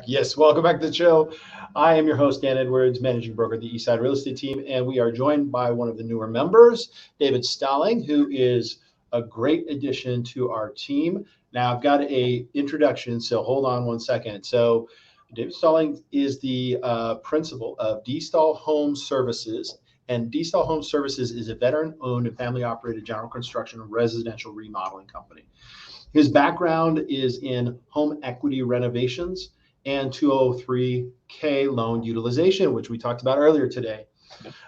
Yes, welcome back to the show. I am your host, Dan Edwards, managing broker of the Eastside Real Estate Team, and we are joined by one of the newer members, David Stallings, who is a great addition to our team. Now, I've got a introduction, so hold on one second. So, David Stallings is the principal of D-Stall Home Services, and D-Stall Home Services is a veteran-owned and family-operated general construction and residential remodeling company. His background is in home equity renovations and 203K loan utilization, which we talked about earlier today.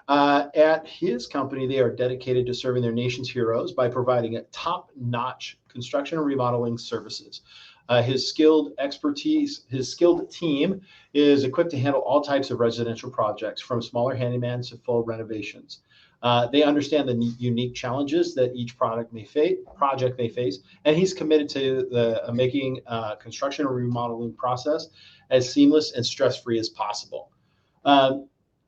At his company, they are dedicated to serving their nation's heroes by providing a top-notch construction and remodeling services. His skilled team is equipped to handle all types of residential projects, from smaller handymans to full renovations. They understand the unique challenges that each project may face, and he's committed to making construction and remodeling process as seamless and stress-free as possible.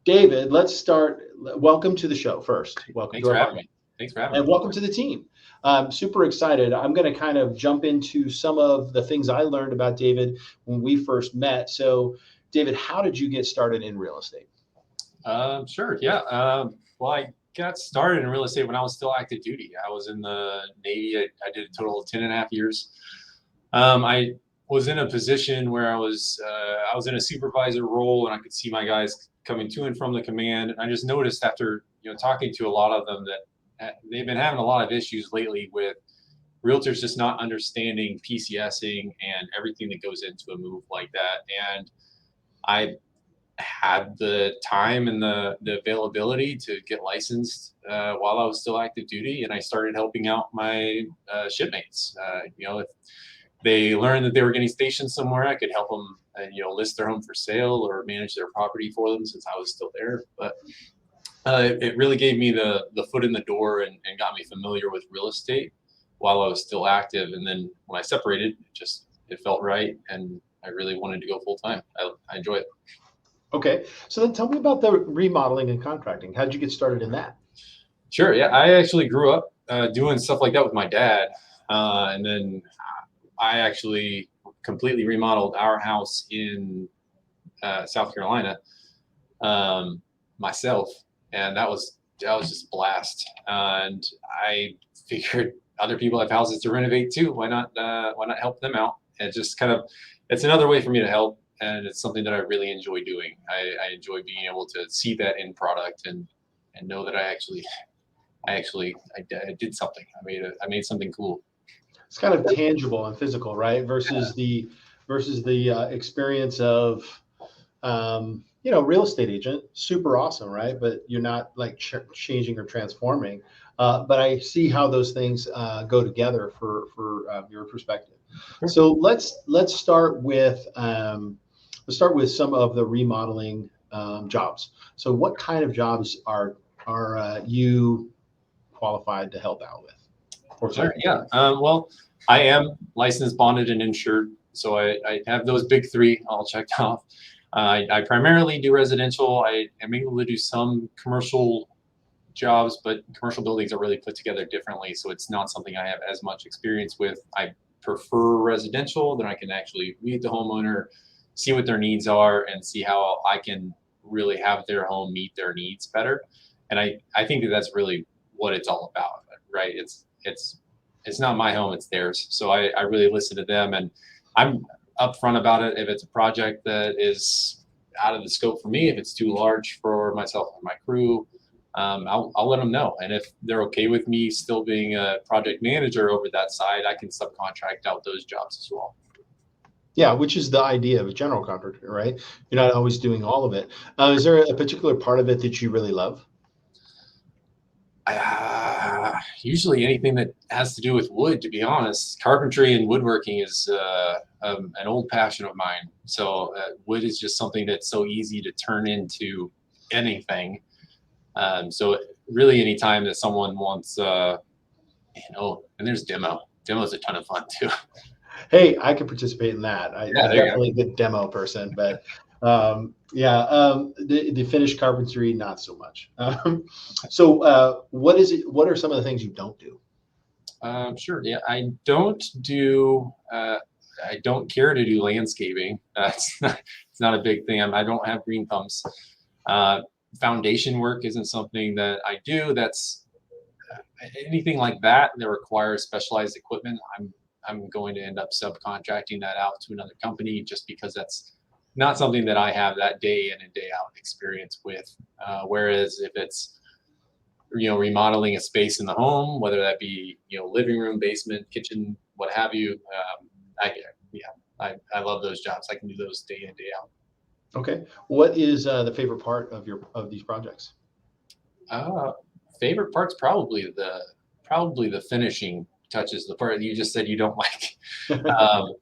David, let's start. Welcome to the show first. Welcome Thanks to for our having me. Thanks for having and me. welcome to the team. I'm super excited. I'm going to kind of jump into some of the things I learned about David when we first met. So, David, how did you get started in real estate? Sure. Yeah. Well, I got started in real estate when I was still active duty. I was in the Navy. I did a total of 10 and a half years. I was in a position where I was in a supervisor role, and I could see my guys coming to and from the command. And I just noticed after talking to a lot of them that they've been having a lot of issues lately with realtors just not understanding PCSing and everything that goes into a move like that. And I had the time and the availability to get licensed while I was still active duty, and I started helping out my shipmates. If they learned that they were getting stationed somewhere, I could help them, list their home for sale or manage their property for them since I was still there. But it really gave me the foot in the door and got me familiar with real estate while I was still active. And then when I separated, it felt right, and I really wanted to go full time. I enjoy it. Okay, so then tell me about the remodeling and contracting. How did you get started in that? Sure. Yeah, I actually grew up doing stuff like that with my dad, and then I actually completely remodeled our house in South Carolina myself, and that was just a blast. And I figured other people have houses to renovate too. Why not help them out? And just kind of, it's another way for me to help, and it's something that I really enjoy doing. I enjoy being able to see that end product and know that I did something. I made something cool. It's kind of tangible and physical, right? Versus the experience of real estate agent, super awesome, right? But you're not like changing or transforming. But I see how those things go together for your perspective. So let's start with some of the remodeling jobs. So what kind of jobs are you qualified to help out with? Sure. Yeah. Well, I am licensed, bonded, and insured, so I have those big three all checked off. I primarily do residential. I am able to do some commercial jobs, but commercial buildings are really put together differently, so it's not something I have as much experience with. I prefer residential, then I can actually meet the homeowner, see what their needs are, and see how I can really have their home meet their needs better. And I think that that's really what it's all about, right? It's not my home, it's theirs. So I really listen to them, and I'm upfront about it. If it's a project that is out of the scope for me, if it's too large for myself and my crew, I'll let them know. And if they're okay with me still being a project manager over that side, I can subcontract out those jobs as well. Yeah, which is the idea of a general contractor, right? You're not always doing all of it. Is there a particular part of it that you really love? Usually anything that has to do with wood, to be honest. Carpentry and woodworking is an old passion of mine. So wood is just something that's so easy to turn into anything. So really anytime that someone wants, and there's demo. Demo is a ton of fun too. Hey, I could participate in that. Yeah, I'm there you go. definitely a good demo person, but the finished carpentry, not so much. So what is it? What are some of the things you don't do? Sure. Yeah, I don't do. I don't care to do landscaping. It's not a big thing. I don't have green thumbs. Uh, Foundation work isn't something that I do. That's anything like that that requires specialized equipment. I'm going to end up subcontracting that out to another company just because that's not something that I have that day in and day out experience with. Whereas if it's remodeling a space in the home, whether that be living room, basement, kitchen, what have you, I yeah, I love those jobs. I can do those day in day out. Okay. What is the favorite part of these projects? Uh, Favorite part's probably the finishing touches, the part you just said you don't like.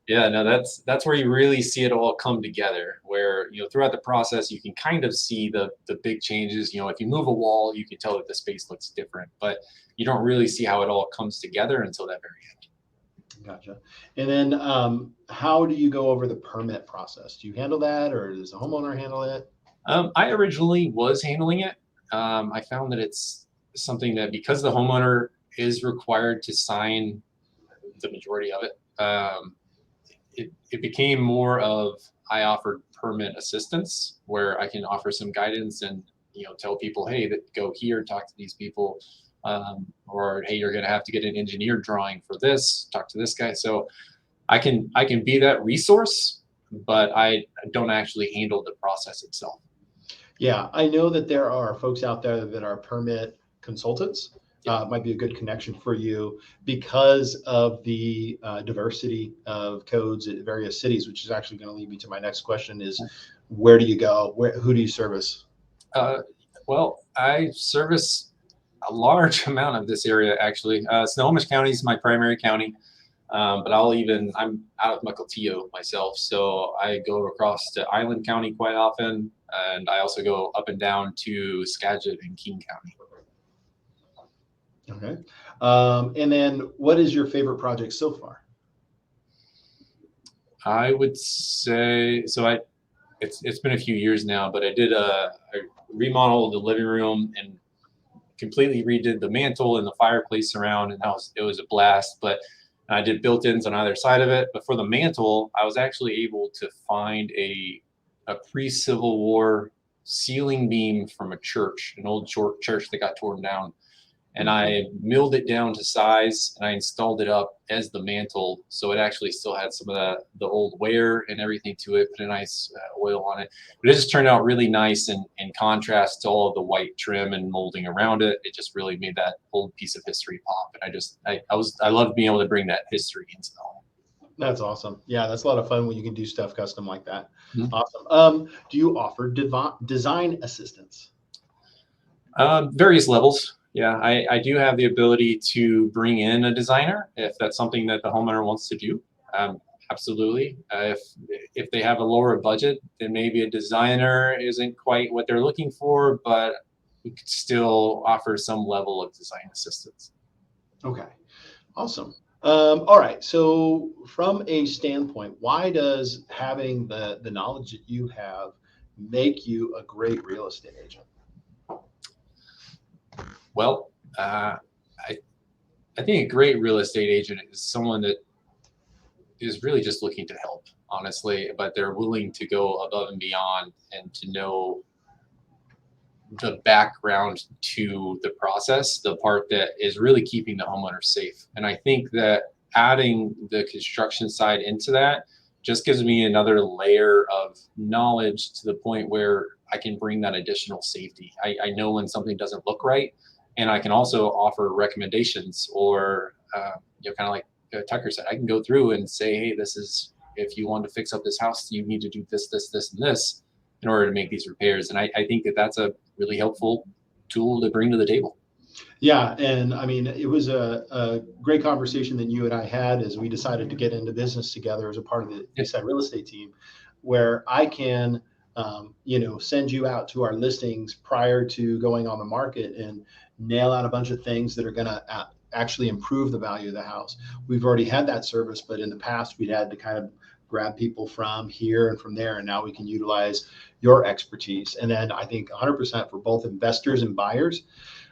Yeah, no, that's where you really see it all come together. Where throughout the process, you can kind of see the big changes. If you move a wall, you can tell that the space looks different, but you don't really see how it all comes together until that very end. Gotcha. And then how do you go over the permit process? Do you handle that, or does the homeowner handle it? I originally was handling it. I found that it's something that because the homeowner is required to sign the majority of it, it became more of I offered permit assistance where I can offer some guidance and tell people, hey, that go here, talk to these people, or hey, you're going to have to get an engineer drawing for this, talk to this guy. So I can be that resource, but I don't actually handle the process itself. Yeah, I know that there are folks out there that are permit consultants. Might be a good connection for you because of the diversity of codes at various cities, which is actually going to lead me to my next question is where do you go? Who do you service? Well, I service a large amount of this area actually. Snohomish County is my primary county, but I'm out of Mukilteo myself, so I go across to Island County quite often, and I also go up and down to Skagit and King County. Okay. And then what is your favorite project so far? I would say so. It's been a few years now, but I remodeled the living room and completely redid the mantle and the fireplace around, and it was a blast. But I did built-ins on either side of it. But for the mantle, I was actually able to find a pre-Civil War ceiling beam from a church, an old church that got torn down. And I milled it down to size and I installed it up as the mantle. So it actually still had some of the old wear and everything to it, put a nice oil on it. But it just turned out really nice and in contrast to all of the white trim and molding around it. It just really made that old piece of history pop. And I loved being able to bring that history into the home. That's awesome. Yeah, that's a lot of fun when you can do stuff custom like that. Mhm. Awesome. Do you offer design assistance? Various levels. Yeah, I do have the ability to bring in a designer if that's something that the homeowner wants to do. Absolutely. If they have a lower budget, then maybe a designer isn't quite what they're looking for, but we could still offer some level of design assistance. Okay, awesome. All right. So, from a standpoint, why does having the knowledge that you have make you a great real estate agent? Well, I think a great real estate agent is someone that is really just looking to help, honestly, but they're willing to go above and beyond and to know the background to the process, the part that is really keeping the homeowner safe. And I think that adding the construction side into that just gives me another layer of knowledge to the point where I can bring that additional safety. I know when something doesn't look right, and I can also offer recommendations or, kind of like Tucker said, I can go through and say, hey, this is, if you want to fix up this house, you need to do this, this, this, and this in order to make these repairs. And I think that that's a really helpful tool to bring to the table. Yeah, and I mean, it was a great conversation that you and I had as we decided to get into business together as a part of the Eastside real estate team, where I can, send you out to our listings prior to going on the market and nail out a bunch of things that are going to actually improve the value of the house. We've already had that service, but in the past we'd had to kind of grab people from here and from there, and now we can utilize your expertise. And then I think 100% for both investors and buyers.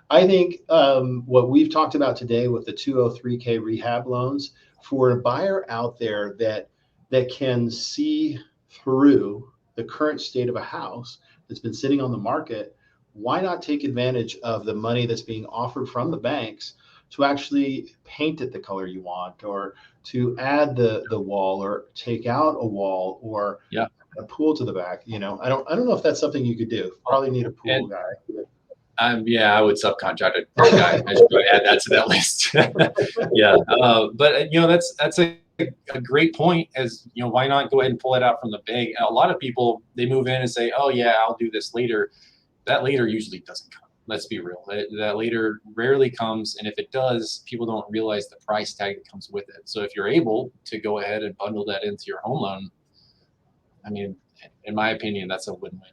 I think what we've talked about today with the 203K rehab loans for a buyer out there that that can see through the current state of a house that's been sitting on the market, why not take advantage of the money that's being offered from the banks to actually paint it the color you want, or to add the wall, or take out a wall, or a pool to the back? I don't know if that's something you could do. Probably need a pool And guy. yeah, I would subcontract a pool guy. I should probably add that to that list. Yeah, but that's a great point. As you know, why not go ahead and pull it out from the bank? A lot of people, they move in and say, "Oh yeah, I'll do this later." That later usually doesn't come. Let's be real. That later rarely comes, and if it does, people don't realize the price tag that comes with it. So if you're able to go ahead and bundle that into your home loan, I mean, in my opinion, that's a win-win.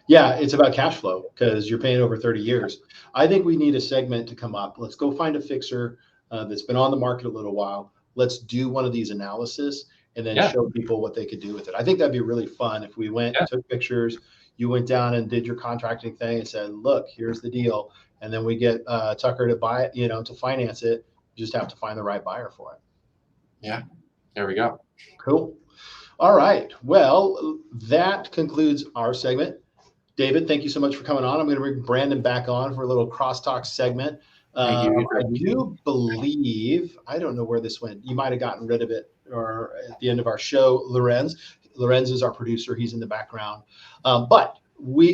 Yeah, it's about cash flow because you're paying over 30 years. I think we need a segment to come up. Let's go find a fixer that's been on the market a little while. Let's do one of these analysis and then show people what they could do with it. I think that'd be really fun if we went and took pictures. You went down and did your contracting thing and said, look, here's the deal. And then we get Tucker to buy it, to finance it. You just have to find the right buyer for it. Yeah, there we go. Cool. All right. Well, that concludes our segment. David, thank you so much for coming on. I'm going to bring Brandon back on for a little crosstalk segment. I do believe, I don't know where this went. You might have gotten rid of it, or at the end of our show, Lorenz is our producer. He's in the background. But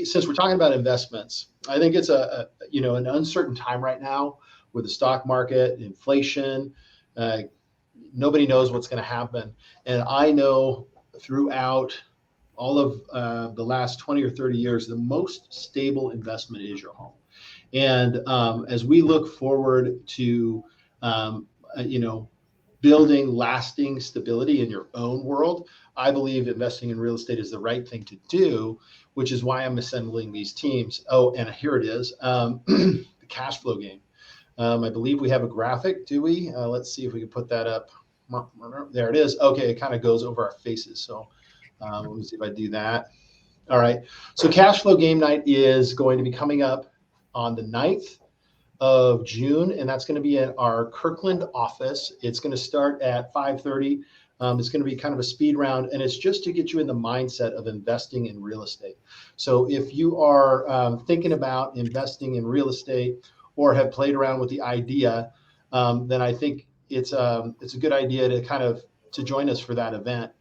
since we're talking about investments, I think it's an uncertain time right now with the stock market, inflation. Nobody knows what's going to happen. And I know throughout all of the last 20 or 30 years, the most stable investment is your home. And as we look forward to, building lasting stability in your own world, I believe investing in real estate is the right thing to do, which is why I'm assembling these teams. Oh, and here it is, the cash flow game. I believe we have a graphic, do we? Let's see if we can put that up. There it is. Okay, it kind of goes over our faces. So let me see if I do that. All right. So cash flow game night is going to be coming up on the 9th of June, and that's going to be at our Kirkland office. It's going to start at 5:30. It's going to be kind of a speed round, and it's just to get you in the mindset of investing in real estate. So if you are thinking about investing in real estate or have played around with the idea, then I think it's a good idea to join us for that event.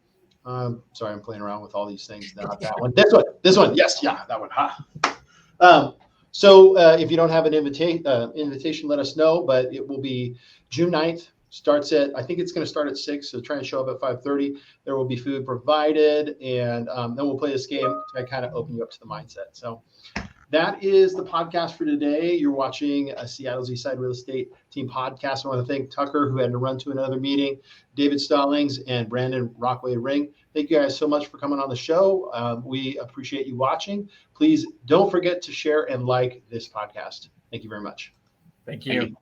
Sorry, I'm playing around with all these things. Not that one. This one. Yes, yeah, that one. So if you don't have an invitation, let us know. But it will be June 9th. I think it's going to start at 6. So try and show up at 5:30. There will be food provided, and then we'll play this game to kind of open you up to the mindset. So that is the podcast for today. You're watching a Seattle's Eastside Real Estate Team podcast. I want to thank Tucker, who had to run to another meeting, David Stallings, and Brandon Rockway Ring. Thank you guys so much for coming on the show. We appreciate you watching. Please don't forget to share and like this podcast. Thank you very much. Thank you.